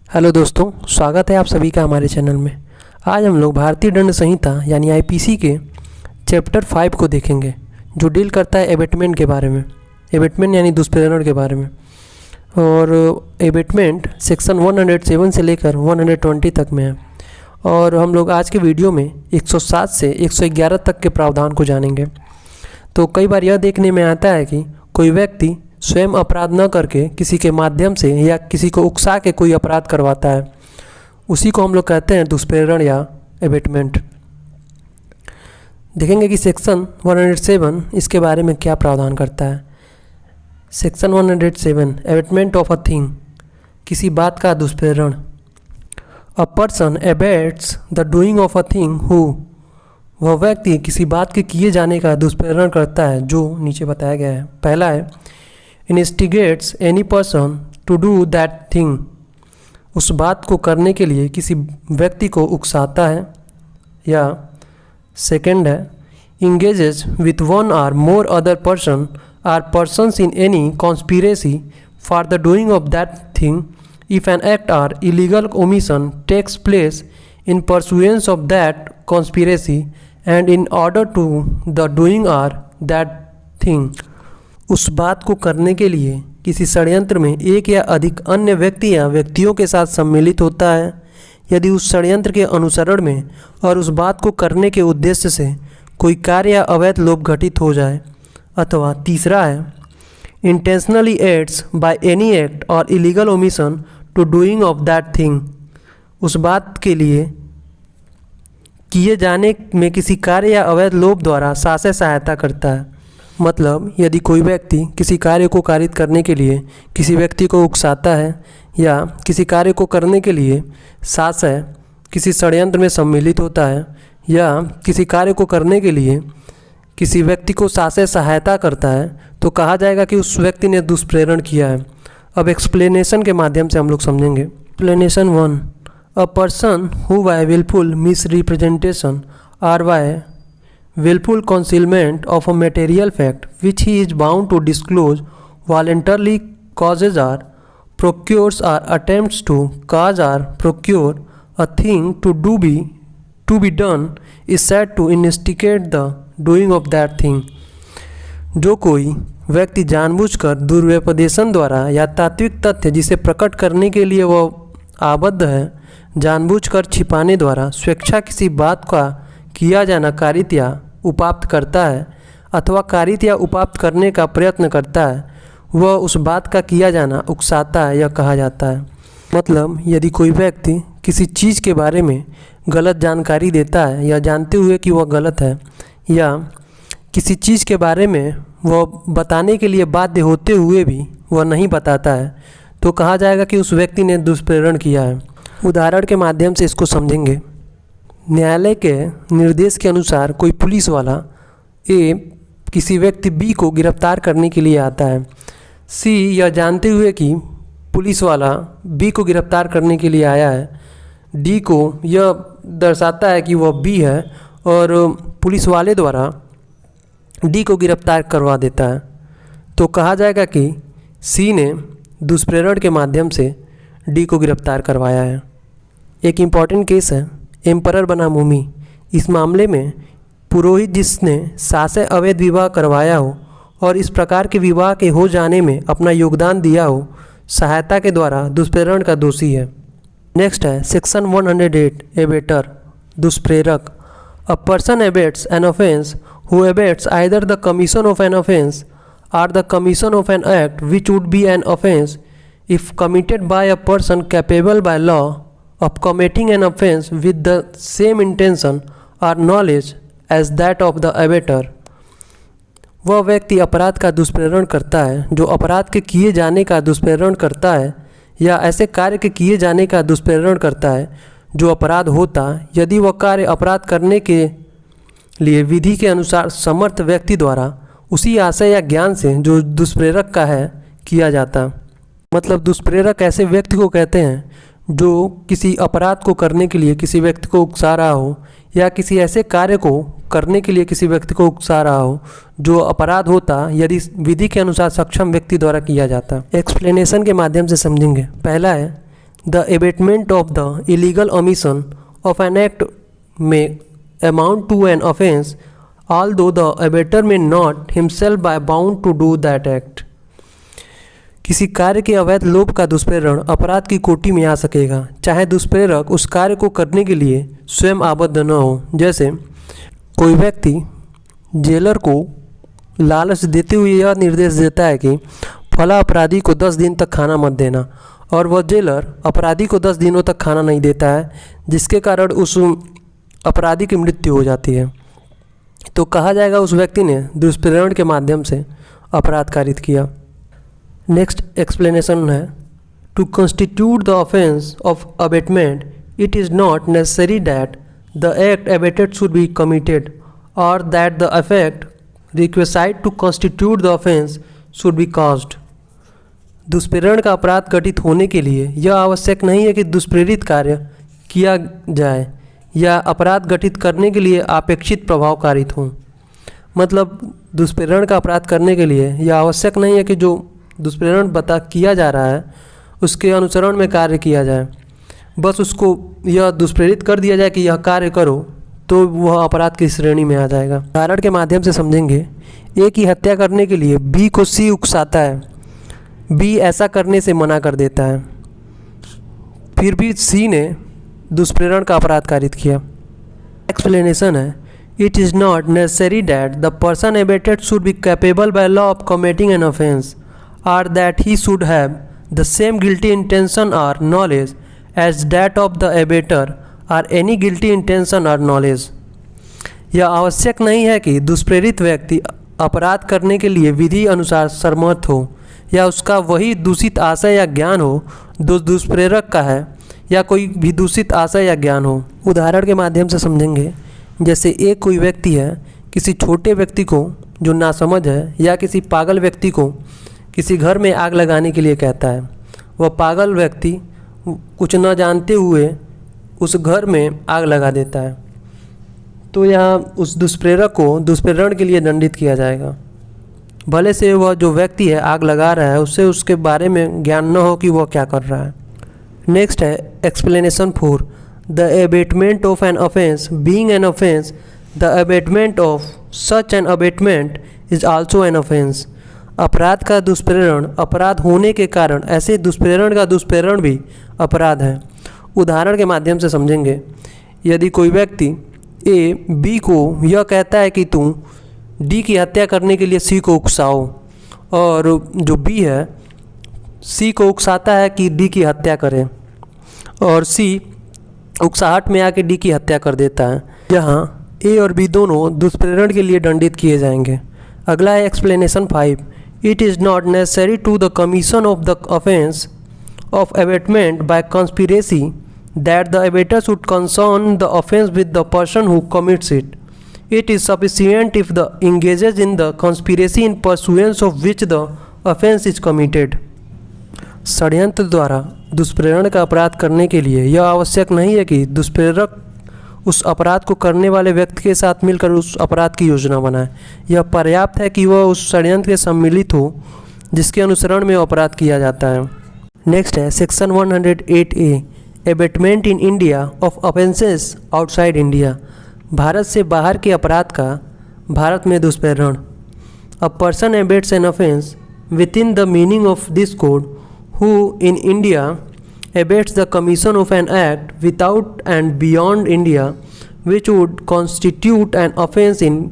Hello दोस्तों, स्वागत है आप सभी का हमारे चैनल में। आज हम लोग भारतीय दंड संहिता यानी आईपीसी के चैप्टर 5 को देखेंगे, जो डील करता है एबेटमेंट के बारे में। एबेटमेंट यानी दुष्प्रेरण के बारे में। और एबेटमेंट सेक्शन 107 से लेकर 120 तक में है। और हम लोग आज के वीडियो में 107 से 111 तक के प्रावधान को जानेंगे। तो कई बार यह देखने में आता है कि कोई व्यक्ति स्वयं अपराध न करके किसी के माध्यम से या किसी को उकसा के कोई अपराध करवाता है, उसी को हम लोग कहते हैं दुष्प्रेरण या एबेटमेंट। देखेंगे कि सेक्शन 107 इसके बारे में क्या प्रावधान करता है। Section 107 abetment of a thing, किसी बात का दुष्प्रेरण। A person abets the doing of a thing who, वह व्यक्ति किसी बात के किए जाने का दुष्प्रेरण करता है जो नीचे बताया गया है। पहला है instigates any person to do that thing, उस बात को करने के लिए किसी व्यक्ति को उकसाता है। या सेकंड है engages with one or more other person or persons in any conspiracy for the doing of that thing if an act or illegal omission takes place in pursuance of that conspiracy and in order to the doing or that thing, उस बात को करने के लिए किसी षड्यंत्र में एक या अधिक अन्य व्यक्ति या व्यक्तियों के साथ सम्मिलित होता है, यदि उस षड्यंत्र के अनुसरण में और उस बात को करने के उद्देश्य से कोई कार्य या अवैध लोभ घटित हो जाए। अथवा तीसरा है intentionally aids by any act or illegal omission to doing of that thing, उस बात के लिए किए जाने में किसी कार्य या अवैध लोभ द्वारा सासे सहायता करता है। मतलब यदि कोई व्यक्ति किसी कार्य को कारित करने के लिए किसी व्यक्ति को उकसाता है या किसी कार्य को करने के लिए सास है किसी षड्यंत्र में सम्मिलित होता है या किसी कार्य को करने के लिए किसी व्यक्ति को सासे सहायता करता है, तो कहा जाएगा कि उस व्यक्ति ने दुष्प्रेरण किया है। अब एक्सप्लेनेशन के माध्यम से हम लोग समझेंगे। Explanation 1, a person who by wilful misrepresentation or by willful concealment of a material fact which he is bound to disclose voluntarily causes or procures or attempts to cause or procure a thing to be done is said to instigate the doing of that thing। जो कोई व्यक्ति जानबूझकर दुर्व्यपदेशन द्वारा या तात्विक तथ्य जिसे प्रकट करने के लिए वह आबद्ध है, जानबूझकर छिपाने द्वारा स्वेच्छा किसी बात का किया जाना कारित या उपाप्त करता है अथवा कारित या उपाप्त करने का प्रयत्न करता है, वह उस बात का किया जाना उकसाता है या कहा जाता है। मतलब यदि कोई व्यक्ति किसी चीज़ के बारे में गलत जानकारी देता है या जानते हुए कि वह गलत है, या किसी चीज़ के बारे में वह बताने के लिए बाध्य होते हुए भी वह नहीं बताता है, तो कहा जाएगा कि उस व्यक्ति ने दुष्प्रेरण किया है। उदाहरण के माध्यम से इसको समझेंगे। न्यायालय के निर्देश के अनुसार कोई पुलिस वाला ए किसी व्यक्ति बी को गिरफ्तार करने के लिए आता है। सी यह जानते हुए कि पुलिस वाला बी को गिरफ्तार करने के लिए आया है, डी को यह दर्शाता है कि वह बी है और पुलिस वाले द्वारा डी को गिरफ्तार करवा देता है, तो कहा जाएगा कि सी ने दुष्प्रेरण के माध्यम से डी को गिरफ्तार करवाया है। एक इम्पॉर्टेंट केस है एम्परर बनाम मुमी। इस मामले में पुरोहित जिसने सासे अवैध विवाह करवाया हो और इस प्रकार के विवाह के हो जाने में अपना योगदान दिया हो, सहायता के द्वारा दुष्प्रेरण का दोषी है। नेक्स्ट है सेक्शन 108 एबेटर, दुष्प्रेरक। A person abets an offence who abets either the commission of an offence or the commission of an act which would be an offence if committed by a person capable by law of committing an offense with the same intention or knowledge as that of the abator। वह व्यक्ति अपराध का दुष्प्रेरण करता है जो अपराध के किए जाने का दुष्प्रेरण करता है या ऐसे कार्य के किए जाने का दुष्प्रेरण करता है जो अपराध होता यदि वह कार्य अपराध करने के लिए विधि के अनुसार समर्थ व्यक्ति द्वारा उसी आशय या ज्ञान से जो दुष्प्रेरक का है किया जाता। मतलब दुष्प्रेरक ऐसे व्यक्ति को कहते हैं जो किसी अपराध को करने के लिए किसी व्यक्ति को उकसा रहा हो या किसी ऐसे कार्य को करने के लिए किसी व्यक्ति को उकसा रहा हो जो अपराध होता यदि विधि के अनुसार सक्षम व्यक्ति द्वारा किया जाता। एक्सप्लेनेशन के माध्यम से समझेंगे। पहला है the abetment of the illegal omission of an act may amount to an offence, although the abater may not himself be bound to do that act. किसी कार्य के अवैध लोभ का दुष्प्रेरण अपराध की कोटि में आ सकेगा, चाहे दुष्प्रेरक उस कार्य को करने के लिए स्वयं आबद्ध न हो। जैसे कोई व्यक्ति जेलर को लालच देते हुए यह निर्देश देता है कि फला अपराधी को 10 दिन तक खाना मत देना, और वह जेलर अपराधी को 10 दिनों तक खाना नहीं देता है, जिसके कारण उस अपराधी की मृत्यु हो जाती है। तो कहा जाएगा उस व्यक्ति ने दुष्प्रेरण के माध्यम से अपराध कारित किया। नेक्स्ट एक्सप्लेनेशन है, to constitute the offence of abetment it is not necessary that the act abetted should be committed or that the effect requisite to constitute the offence should be caused. दुष्प्रेरण का अपराध घटित होने के लिए यह आवश्यक नहीं है कि दुष्प्रेरित कार्य किया जाए या अपराध घटित करने के लिए अपेक्षित प्रभाव कारित हों। मतलब दुष्प्रेरण का अपराध करने के लिए यह आवश्यक नहीं है कि जो दुष्प्रेरण किया जा रहा है उसके अनुसरण में कार्य किया जाए, बस उसको यह दुष्प्रेरित कर दिया जाए कि यह कार्य करो तो वह अपराध की श्रेणी में आ जाएगा। उदाहरण के माध्यम से समझेंगे। ए की हत्या करने के लिए बी को सी उकसाता है, बी ऐसा करने से मना कर देता है, फिर भी सी ने दुष्प्रेरण का अपराध कारित किया। एक्सप्लेनेशन है, it is not necessary that the person abetted should be capable by law of committing an offence or that he should have the same guilty intention or knowledge as that of the abettor or any guilty intention or knowledge. यह आवश्यक नहीं है कि दुष्प्रेरित व्यक्ति अपराध करने के लिए विधि अनुसार समर्थ हो या उसका वही दूषित आशय या ज्ञान हो जो दुष्प्रेरक का है, या कोई भी दूषित आशय या ज्ञान हो। उदाहरण के माध्यम से समझेंगे। जैसे एक कोई व्यक्ति है किसी छोटे व्यक्ति को जो नासमझ है या किसी पागल व्यक्ति को किसी घर में आग लगाने के लिए कहता है, वह पागल व्यक्ति कुछ न जानते हुए उस घर में आग लगा देता है, तो यहाँ उस दुष्प्रेरक को दुष्प्रेरण के लिए दंडित किया जाएगा। भले से वह जो व्यक्ति है आग लगा रहा है उससे उसके बारे में ज्ञान न हो कि वह क्या कर रहा है। नेक्स्ट है explanation 4, the abetment of an offence being an offence the abetment of such an abetment is also an offence. अपराध का दुष्प्रेरण अपराध होने के कारण ऐसे दुष्प्रेरण का दुष्प्रेरण भी अपराध है। उदाहरण के माध्यम से समझेंगे। यदि कोई व्यक्ति ए बी को यह कहता है कि तुम डी की हत्या करने के लिए सी को उकसाओ, और जो बी है सी को उकसाता है कि डी की हत्या करे, और सी उकसाहट में आके डी की हत्या कर देता है, जहाँ ए और बी दोनों दुष्प्रेरण के लिए दंडित किए जाएंगे। अगला है explanation 5, it is not necessary to the commission of the offence of abetment by conspiracy that the abater should concern the offense with the person who commits it. It is sufficient if the engages in the conspiracy in pursuance of which the offense is committed. षड्यंत्र द्वारा दुष्प्रेरण का अपराध करने के लिए यह आवश्यक नहीं है कि दुष्प्रेरक उस अपराध को करने वाले व्यक्ति के साथ मिलकर उस अपराध की योजना बनाए। यह पर्याप्त है कि वह उस षड्यंत्र के सम्मिलित हो जिसके अनुसरण में अपराध किया जाता है। नेक्स्ट है section 108A, abetment in India of offences outside India. Bharat से बाहर के अपराध का भारत में दुष्प्रेरण। A person abets an offence within the meaning of this code who in India abets the commission of an act without and beyond India which would constitute an offence in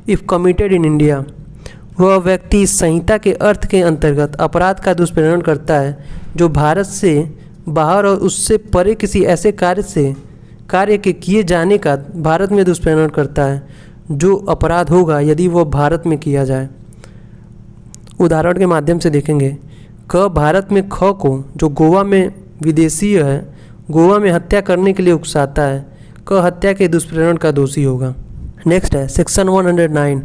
if committed in India. वह व्यक्ति इस संहिता के अर्थ के अंतर्गत अपराध का दुष्प्रेरण करता है जो भारत से बाहर और उससे परे किसी ऐसे कार्य के किए जाने का भारत में दुष्प्रेरण करता है जो अपराध होगा यदि वह भारत में किया जाए। उदाहरण के माध्यम से देखेंगे। क भारत में ख को जो गोवा में विदेशी है गोवा में हत्या करने के लिए उकसाता है, क हत्या के दुष्प्रेरण का दोषी होगा। नेक्स्ट है section 109,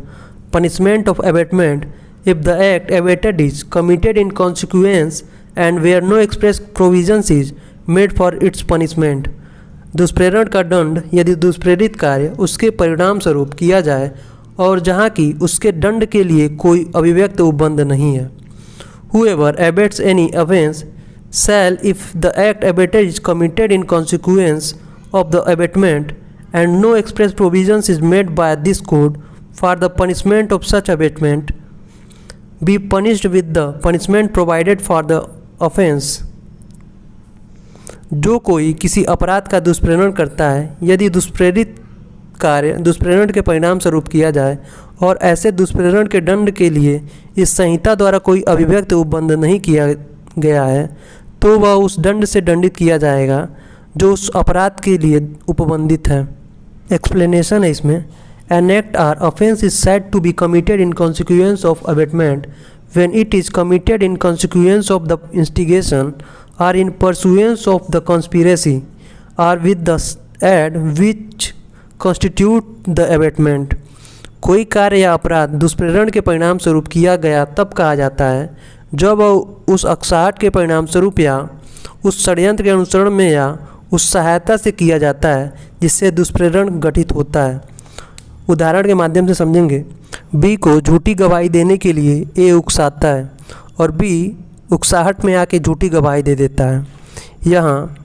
punishment of abetment if the act abetted is committed in consequence and where no express provisions is made for its punishment। दुष्प्रेरण का दंड यदि दुष्प्रेरित कार्य उसके परिणाम स्वरूप किया जाए और जहाँ की उसके दंड के लिए कोई अभिव्यक्त उपबंध नहीं है। Whoever abets any offence shall if the act abated is committed in consequence of the abatement and no express provisions is made by this code for the punishment of such abatement, be punished with the punishment provided for the offense. जो कोई किसी अपराध का दुष्प्रेरण करता है यदि दुष्प्रेरित कार्य दुष्प्रेरण के परिणाम स्वरूप किया जाए और ऐसे दुष्प्रेरण के दंड के लिए इस संहिता द्वारा कोई अभिव्यक्त उपबंध नहीं किया गया है तो वह उस दंड से दंडित किया जाएगा जो उस अपराध के लिए उपबंधित है। एक्सप्लेनेशन है इसमें। An act or offence is said to be committed in consequence of abetment when it is committed in consequence of the instigation or in pursuance of the conspiracy or with the aid which constitute the abetment. कोई कार्य या अपराध दुष्प्रेरण के परिणाम स्वरूप किया गया तब कहा जाता है जब वह उस अक्साहट के परिणाम स्वरूप या उस षड्यंत्र के अनुसरण में या उस सहायता से किया जाता है जिससे दुष्प्रेरण गठित होता है। उदाहरण के माध्यम से समझेंगे। बी को झूठी गवाही देने के लिए ए उकसाता है और बी उकसाहट में आके झूठी गवाही दे देता है। यहाँ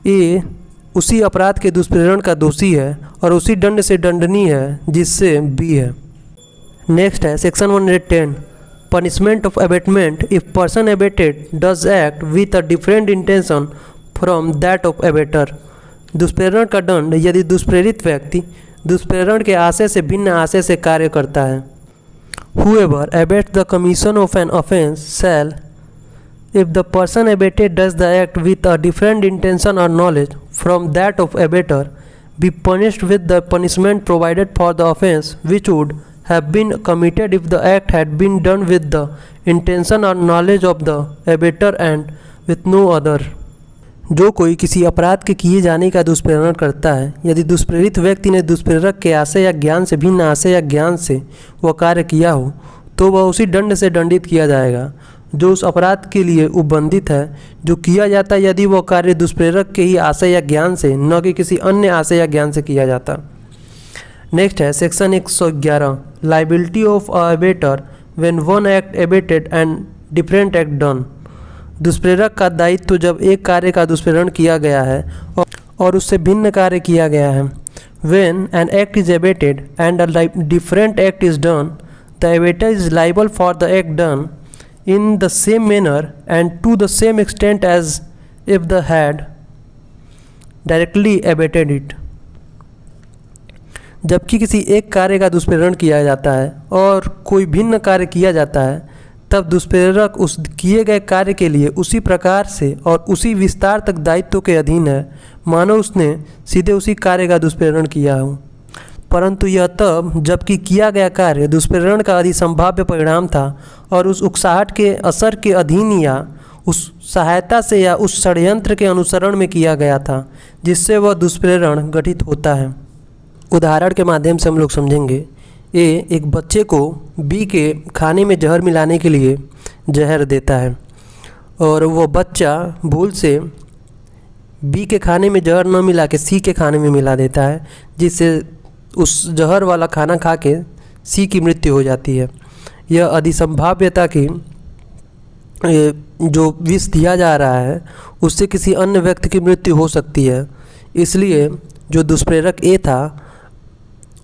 ए उसी अपराध के दुष्प्रेरण का दोषी है और उसी दंड से दंडनीय है जिससे बी है। नेक्स्ट है section 110 punishment of abetment if person abetted does act with a different intention from that of abettor. दुष्प्रेरण का दंड यदि दुष्प्रेरित व्यक्ति दुष्प्रेरण के आशय से भिन्न आशय से कार्य करता है। Whoever abates the commission of an offense shall, if the person abated does the act with a different intention or knowledge from that of abater, be punished with the punishment provided for the offense which would have been committed if the act had been done with the intention or knowledge of the abater and with no other। जो कोई किसी अपराध के किए जाने का दुष्प्रेरण करता है यदि दुष्प्रेरित व्यक्ति ने दुष्प्रेरक के आशय या ज्ञान से भिन्न आशय या ज्ञान से वह कार्य किया हो तो वह उसी दंड से दंडित किया जाएगा जो उस अपराध के लिए उपबंधित है जो किया जाता है यदि वह कार्य दुष्प्रेरक के ही आशय या ज्ञान से न कि किसी अन्य आशय या ज्ञान से किया जाता। नेक्स्ट है section 111 liability of a abettor when one act abetted and different act done. दुष्प्रेरक का दायित्व जब एक कार्य का दुष्प्रेरण किया गया है और उससे भिन्न कार्य किया गया है। When an act is abated and a different act is done, the abater is liable for the act done in the same manner and to the same extent as if the had directly abated it। जबकि किसी एक कार्य का दुष्प्रेरण किया जाता है और कोई भिन्न कार्य किया जाता है तब दुष्प्रेरक उस किए गए कार्य के लिए उसी प्रकार से और उसी विस्तार तक दायित्व के अधीन है मानो उसने सीधे उसी कार्य का दुष्प्रेरण किया हो। परंतु यह तब जबकि किया गया कार्य दुष्प्रेरण का अधिसंभाव्य परिणाम था और उस उकसाहट के असर के अधीन या उस सहायता से या उस षड्यंत्र के अनुसरण में किया गया था जिससे वह दुष्प्रेरण गठित होता है। उदाहरण के माध्यम से हम लोग समझेंगे। ए एक बच्चे को बी के खाने में जहर मिलाने के लिए जहर देता है और वो बच्चा भूल से बी के खाने में जहर न मिला के सी के खाने में मिला देता है जिससे उस जहर वाला खाना खा के सी की मृत्यु हो जाती है। यह अधिसंभाव्यता की जो विष दिया जा रहा है उससे किसी अन्य व्यक्ति की मृत्यु हो सकती है, इसलिए जो दुष्प्रेरक ए था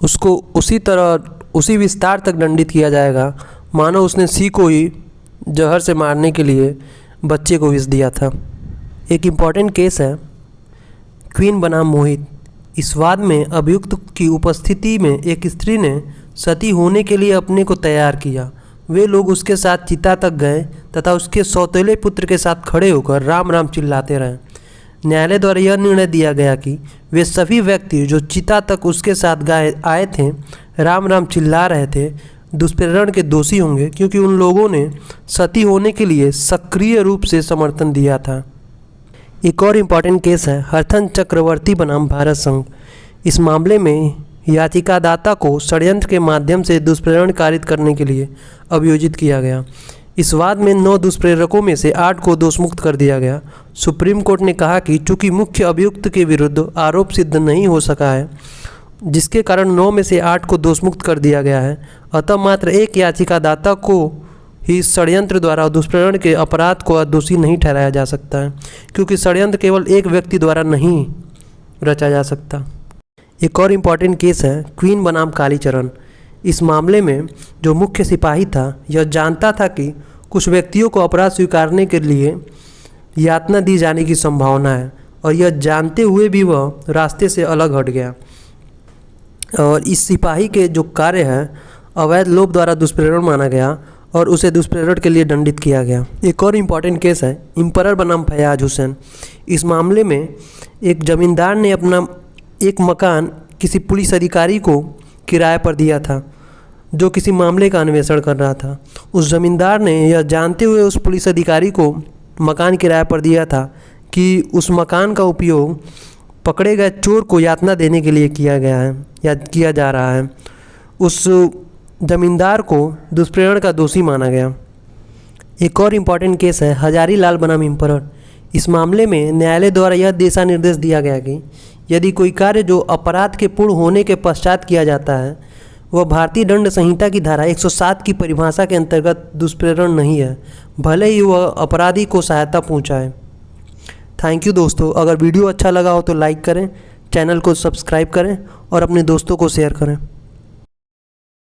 उसको उसी तरह उसी विस्तार तक दंडित किया जाएगा मानो उसने सी को ही जहर से मारने के लिए बच्चे को विष दिया था। एक इम्पॉर्टेंट केस है क्वीन बनाम मोहित। इस वाद में अभियुक्त की उपस्थिति में एक स्त्री ने सती होने के लिए अपने को तैयार किया। वे लोग उसके साथ चिता तक गए तथा उसके सौतेले पुत्र के साथ खड़े होकर राम राम चिल्लाते रहे। न्यायालय द्वारा यह निर्णय दिया गया कि वे सभी व्यक्ति जो चिता तक उसके साथ आए थे राम राम चिल्ला रहे थे दुष्प्रेरण के दोषी होंगे क्योंकि उन लोगों ने सती होने के लिए सक्रिय रूप से समर्थन दिया था। एक और इम्पॉर्टेंट केस है हरथन चक्रवर्ती बनाम भारत संघ। इस मामले में याचिकादाता को षड्यंत्र के माध्यम से दुष्प्रेरण कारित करने के लिए अभियोजित किया गया। इस वाद में 9 दुष्प्रेरकों में से 8 को दोषमुक्त कर दिया गया। सुप्रीम कोर्ट ने कहा कि चूंकि मुख्य अभियुक्त के विरुद्ध आरोप सिद्ध नहीं हो सका है जिसके कारण 9 में से 8 को दोषमुक्त कर दिया गया है, अतः मात्र एक याचिकादाता को ही षड्यंत्र द्वारा दुष्प्रेरण के अपराध को दोषी नहीं ठहराया जा सकता है, क्योंकि षड्यंत्र केवल एक व्यक्ति द्वारा नहीं रचा जा सकता। एक और इम्पॉर्टेंट केस है क्वीन बनाम कालीचरण। इस मामले में जो मुख्य सिपाही था यह जानता था कि कुछ व्यक्तियों को अपराध स्वीकारने के लिए यातना दी जाने की संभावना है, और यह जानते हुए भी वह रास्ते से अलग हट गया। और इस सिपाही के जो कार्य है अवैध लोभ द्वारा दुष्प्रेरण माना गया और उसे दुष्प्रेरण के लिए दंडित किया गया। एक और इम्पॉर्टेंट केस है इम्परर बनाम फयाज हुसैन। इस मामले में एक ज़मींदार ने अपना एक मकान किसी पुलिस अधिकारी को किराए पर दिया था जो किसी मामले का अन्वेषण कर रहा था। उस ज़मींदार ने यह जानते हुए उस पुलिस अधिकारी को मकान किराए पर दिया था कि उस मकान का उपयोग पकड़े गए चोर को यातना देने के लिए किया गया है या किया जा रहा है। उस ज़मींदार को दुष्प्रेरण का दोषी माना गया। एक और इम्पॉर्टेंट केस है हजारी लाल बनाम इम्परर। इस मामले में न्यायालय द्वारा यह दिशा निर्देश दिया गया कि यदि कोई कार्य जो अपराध के पूर्ण होने के पश्चात किया जाता है वह भारतीय दंड संहिता की धारा 107 की परिभाषा के अंतर्गत दुष्प्रेरण नहीं है, भले ही वह अपराधी को सहायता पहुंचाए। थैंक यू दोस्तों। अगर वीडियो अच्छा लगा हो तो लाइक करें, चैनल को सब्सक्राइब करें और अपने दोस्तों को शेयर करें।